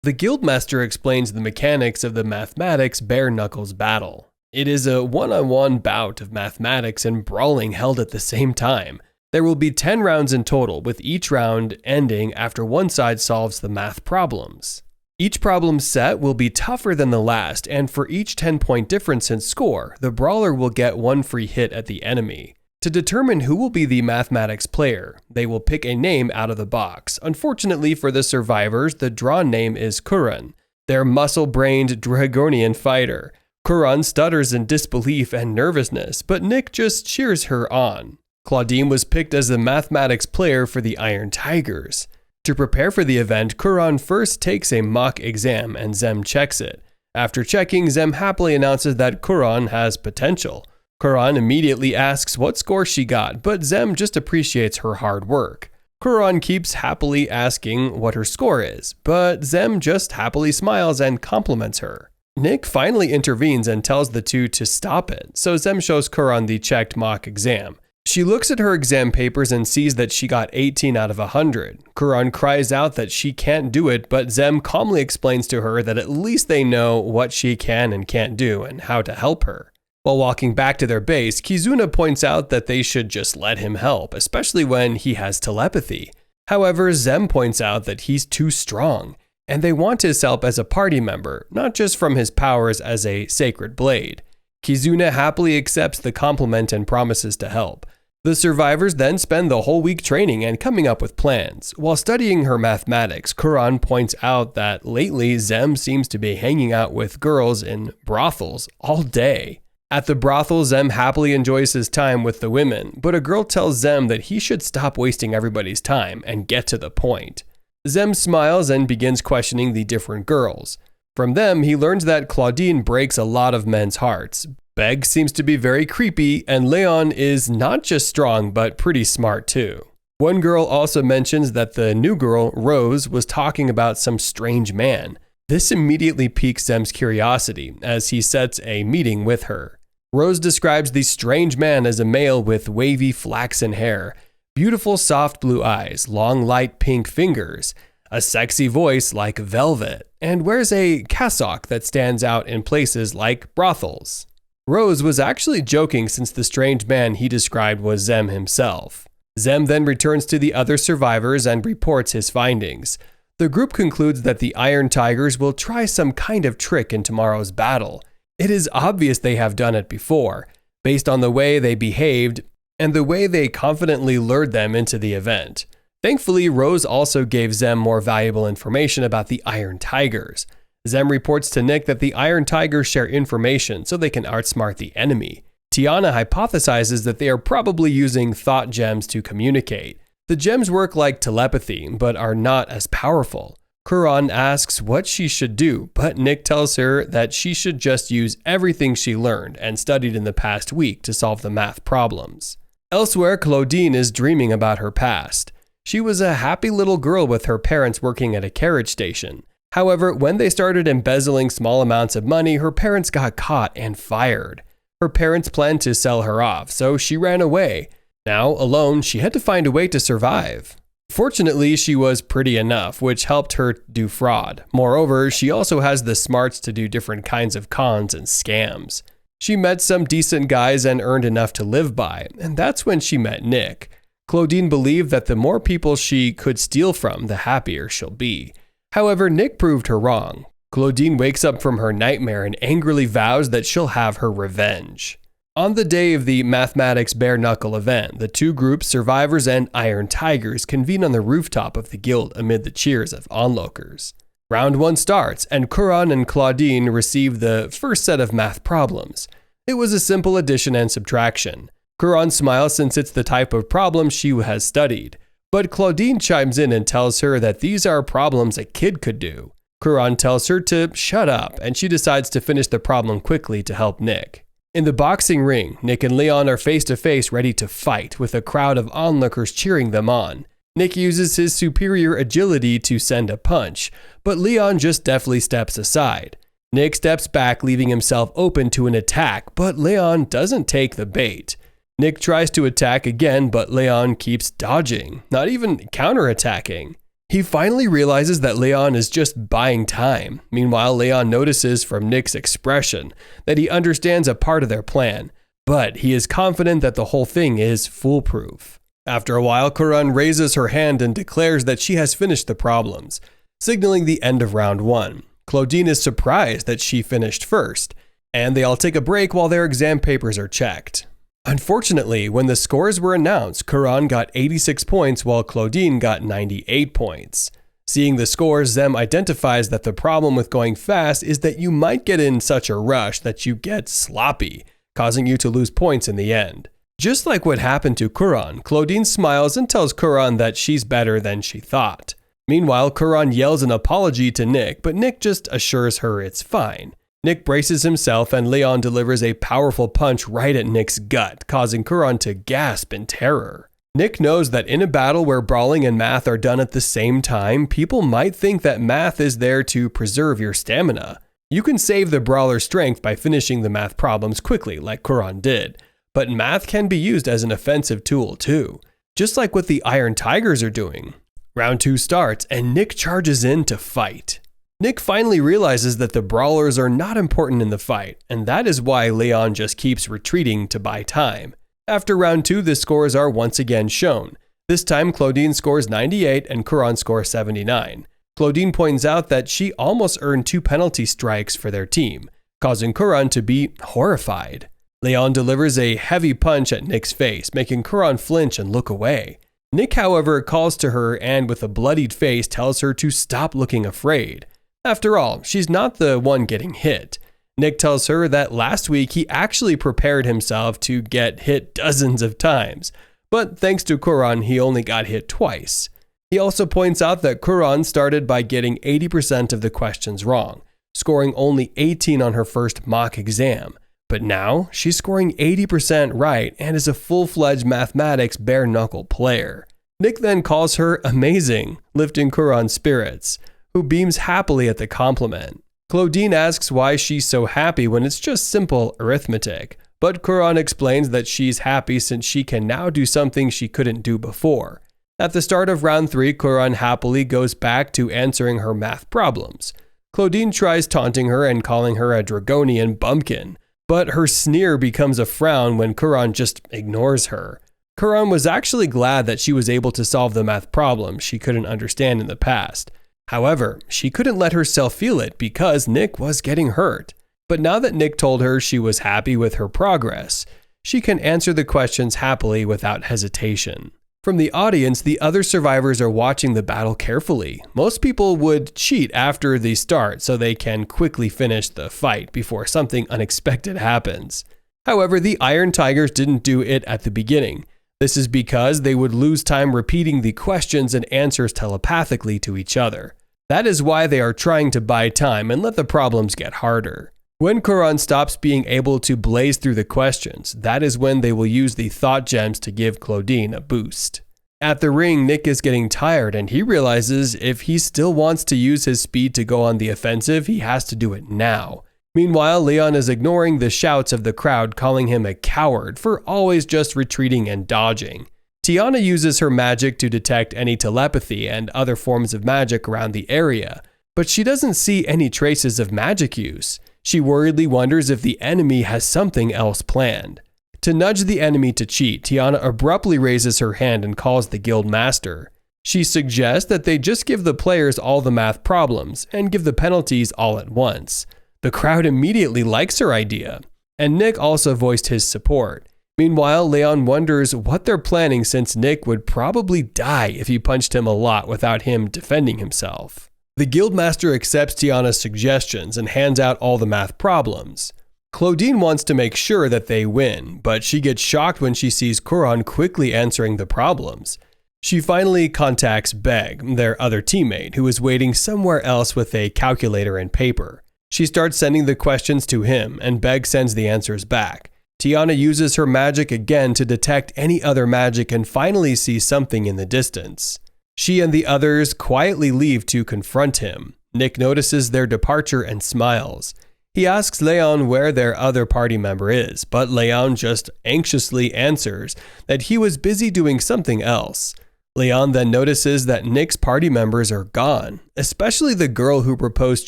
The guildmaster explains the mechanics of the mathematics bare knuckles battle. It is a one-on-one bout of mathematics and brawling held at the same time. There will be 10 rounds in total, with each round ending after one side solves the math problems. Each problem set will be tougher than the last, and for each 10-point difference in score, the brawler will get one free hit at the enemy. To determine who will be the mathematics player, they will pick a name out of the box. Unfortunately for the survivors, the drawn name is Kuran, their muscle-brained Dragonian fighter. Kuran stutters in disbelief and nervousness, but Nick just cheers her on. Claudine was picked as the mathematics player for the Iron Tigers. To prepare for the event, Kuran first takes a mock exam and Zem checks it. After checking, Zem happily announces that Kuran has potential. Kuran immediately asks what score she got, but Zem just appreciates her hard work. Kuran keeps happily asking what her score is, but Zem just happily smiles and compliments her. Nick finally intervenes and tells the two to stop it, so Zem shows Kuran the checked mock exam. She looks at her exam papers and sees that she got 18 out of 100. Kuran cries out that she can't do it, but Zem calmly explains to her that at least they know what she can and can't do and how to help her. While walking back to their base, Kizuna points out that they should just let him help, especially when he has telepathy. However, Zem points out that he's too strong, and they want his help as a party member, not just from his powers as a sacred blade. Kizuna happily accepts the compliment and promises to help. The survivors then spend the whole week training and coming up with plans. While studying her mathematics, Kuran points out that lately Zem seems to be hanging out with girls in brothels all day. At the brothel, Zem happily enjoys his time with the women, but a girl tells Zem that he should stop wasting everybody's time and get to the point. Zem smiles and begins questioning the different girls. From them, he learns that Claudine breaks a lot of men's hearts. Beg seems to be very creepy, and Leon is not just strong, but pretty smart too. One girl also mentions that the new girl, Rose, was talking about some strange man. This immediately piques Zem's curiosity, as he sets a meeting with her. Rose describes the strange man as a male with wavy flaxen hair, beautiful soft blue eyes, long light pink fingers, a sexy voice like velvet, and wears a cassock that stands out in places like brothels. Rose was actually joking since the strange man he described was Zem himself. Zem then returns to the other survivors and reports his findings. The group concludes that the Iron Tigers will try some kind of trick in tomorrow's battle. It is obvious they have done it before, based on the way they behaved and the way they confidently lured them into the event. Thankfully, Rose also gave Zem more valuable information about the Iron Tigers. Zem reports to Nick that the Iron Tigers share information so they can outsmart the enemy. Tiana hypothesizes that they are probably using thought gems to communicate. The gems work like telepathy, but are not as powerful. Kuran asks what she should do, but Nick tells her that she should just use everything she learned and studied in the past week to solve the math problems. Elsewhere, Claudine is dreaming about her past. She was a happy little girl with her parents working at a carriage station. However, when they started embezzling small amounts of money, her parents got caught and fired. Her parents planned to sell her off, so she ran away. Now, alone, she had to find a way to survive. Fortunately, she was pretty enough, which helped her do fraud. Moreover, she also has the smarts to do different kinds of cons and scams. She met some decent guys and earned enough to live by, and that's when she met Nick. Claudine believed that the more people she could steal from, the happier she'll be. However, Nick proved her wrong. Claudine wakes up from her nightmare and angrily vows that she'll have her revenge. On the day of the mathematics bare knuckle event, the two groups, survivors and Iron Tigers, convene on the rooftop of the guild amid the cheers of onlookers. Round 1 starts, and Kuran and Claudine receive the first set of math problems. It was a simple addition and subtraction. Kuran smiles since it's the type of problem she has studied. But Claudine chimes in and tells her that these are problems a kid could do. Kuran tells her to shut up, and she decides to finish the problem quickly to help Nick. In the boxing ring, Nick and Leon are face to face ready to fight, with a crowd of onlookers cheering them on. Nick uses his superior agility to send a punch, but Leon just deftly steps aside. Nick steps back, leaving himself open to an attack, but Leon doesn't take the bait. Nick tries to attack again, but Leon keeps dodging, not even counterattacking. He finally realizes that Leon is just buying time. Meanwhile, Leon notices from Nick's expression that he understands a part of their plan, but he is confident that the whole thing is foolproof. After a while, Curran raises her hand and declares that she has finished the problems, signaling the end of round 1. Claudine is surprised that she finished first, and they all take a break while their exam papers are checked. Unfortunately, when the scores were announced, Curran got 86 points while Claudine got 98 points. Seeing the scores, Zem identifies that the problem with going fast is that you might get in such a rush that you get sloppy, causing you to lose points in the end. Just like what happened to Curran, Claudine smiles and tells Curran that she's better than she thought. Meanwhile, Curran yells an apology to Nick, but Nick just assures her it's fine. Nick braces himself and Leon delivers a powerful punch right at Nick's gut, causing Curran to gasp in terror. Nick knows that in a battle where brawling and math are done at the same time, people might think that math is there to preserve your stamina. You can save the brawler's strength by finishing the math problems quickly, like Curran did, but math can be used as an offensive tool too, just like what the Iron Tigers are doing. Round 2 starts and Nick charges in to fight. Nick finally realizes that the brawlers are not important in the fight, and that is why Leon just keeps retreating to buy time. After round 2, the scores are once again shown. This time, Claudine scores 98 and Curran scores 79. Claudine points out that she almost earned 2 penalty strikes for their team, causing Curran to be horrified. Leon delivers a heavy punch at Nick's face, making Curran flinch and look away. Nick, however, calls to her and with a bloodied face tells her to stop looking afraid. After all, she's not the one getting hit. Nick tells her that last week he actually prepared himself to get hit dozens of times, but thanks to Curran, he only got hit twice. He also points out that Curran started by getting 80% of the questions wrong, scoring only 18 on her first mock exam, but now she's scoring 80% right and is a full-fledged mathematics bare-knuckle player. Nick then calls her amazing, lifting Curran's spirits, who beams happily at the compliment. Claudine asks why she's so happy when it's just simple arithmetic, but Curran explains that she's happy since she can now do something she couldn't do before. At the start of round 3, Curran happily goes back to answering her math problems. Claudine tries taunting her and calling her a draconian bumpkin, but her sneer becomes a frown when Curran just ignores her. Curran was actually glad that she was able to solve the math problems she couldn't understand in the past. However, she couldn't let herself feel it because Nick was getting hurt. But now that Nick told her she was happy with her progress, she can answer the questions happily without hesitation. From the audience, the other survivors are watching the battle carefully. Most people would cheat after the start so they can quickly finish the fight before something unexpected happens. However, the Iron Tigers didn't do it at the beginning. This is because they would lose time repeating the questions and answers telepathically to each other. That is why they are trying to buy time and let the problems get harder. When Curran stops being able to blaze through the questions, that is when they will use the thought gems to give Claudine a boost. At the ring, Nick is getting tired and he realizes if he still wants to use his speed to go on the offensive, he has to do it now. Meanwhile, Leon is ignoring the shouts of the crowd calling him a coward for always just retreating and dodging. Tiana uses her magic to detect any telepathy and other forms of magic around the area, but she doesn't see any traces of magic use. She worriedly wonders if the enemy has something else planned. To nudge the enemy to cheat, Tiana abruptly raises her hand and calls the guild master. She suggests that they just give the players all the math problems and give the penalties all at once. The crowd immediately likes her idea, and Nick also voiced his support. Meanwhile, Leon wonders what they're planning since Nick would probably die if he punched him a lot without him defending himself. The guildmaster accepts Tiana's suggestions and hands out all the math problems. Claudine wants to make sure that they win, but she gets shocked when she sees Curran quickly answering the problems. She finally contacts Beg, their other teammate, who is waiting somewhere else with a calculator and paper. She starts sending the questions to him, and Beg sends the answers back. Tiana uses her magic again to detect any other magic and finally sees something in the distance. She and the others quietly leave to confront him. Nick notices their departure and smiles. He asks Leon where their other party member is, but Leon just anxiously answers that he was busy doing something else. Leon then notices that Nick's party members are gone, especially the girl who proposed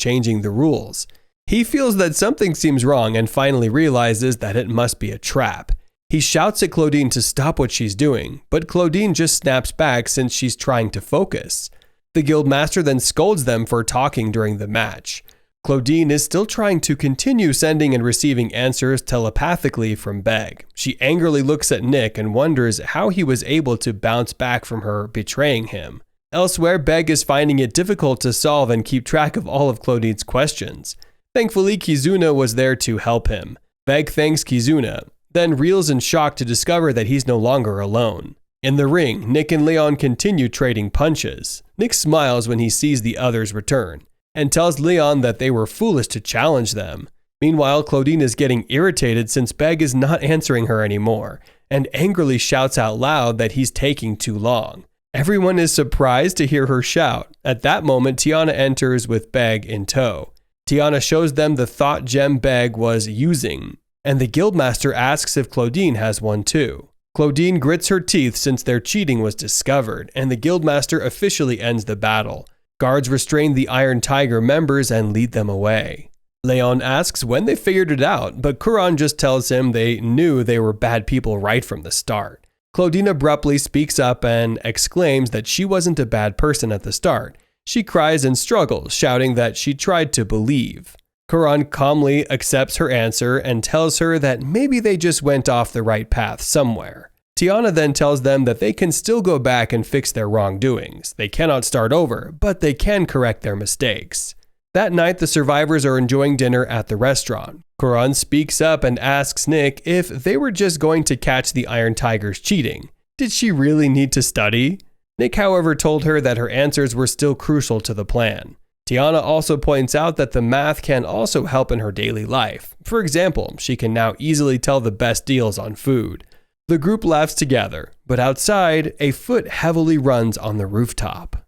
changing the rules. He feels that something seems wrong and finally realizes that it must be a trap. He shouts at Claudine to stop what she's doing, but Claudine just snaps back since she's trying to focus. The guildmaster then scolds them for talking during the match. Claudine is still trying to continue sending and receiving answers telepathically from Beg. She angrily looks at Nick and wonders how he was able to bounce back from her betraying him. Elsewhere, Beg is finding it difficult to solve and keep track of all of Claudine's questions. Thankfully, Kizuna was there to help him. Beg thanks Kizuna, then reels in shock to discover that he's no longer alone. In the ring, Nick and Leon continue trading punches. Nick smiles when he sees the others return, and tells Leon that they were foolish to challenge them. Meanwhile, Claudine is getting irritated since Beg is not answering her anymore, and angrily shouts out loud that he's taking too long. Everyone is surprised to hear her shout. At that moment, Tiana enters with Beg in tow. Tiana shows them the thought gem Beg was using, and the guildmaster asks if Claudine has one too. Claudine grits her teeth since their cheating was discovered, and the guildmaster officially ends the battle. Guards restrain the Iron Tiger members and lead them away. Leon asks when they figured it out, but Kuran just tells him they knew they were bad people right from the start. Claudine abruptly speaks up and exclaims that she wasn't a bad person at the start. She cries and struggles, shouting that she tried to believe. Kuran calmly accepts her answer and tells her that maybe they just went off the right path somewhere. Tiana then tells them that they can still go back and fix their wrongdoings. They cannot start over, but they can correct their mistakes. That night, the survivors are enjoying dinner at the restaurant. Kuran speaks up and asks Nick if they were just going to catch the Iron Tigers cheating. Did she really need to study? Nick, however, told her that her answers were still crucial to the plan. Tiana also points out that the math can also help in her daily life. For example, she can now easily tell the best deals on food. The group laughs together, but outside, a foot heavily runs on the rooftop.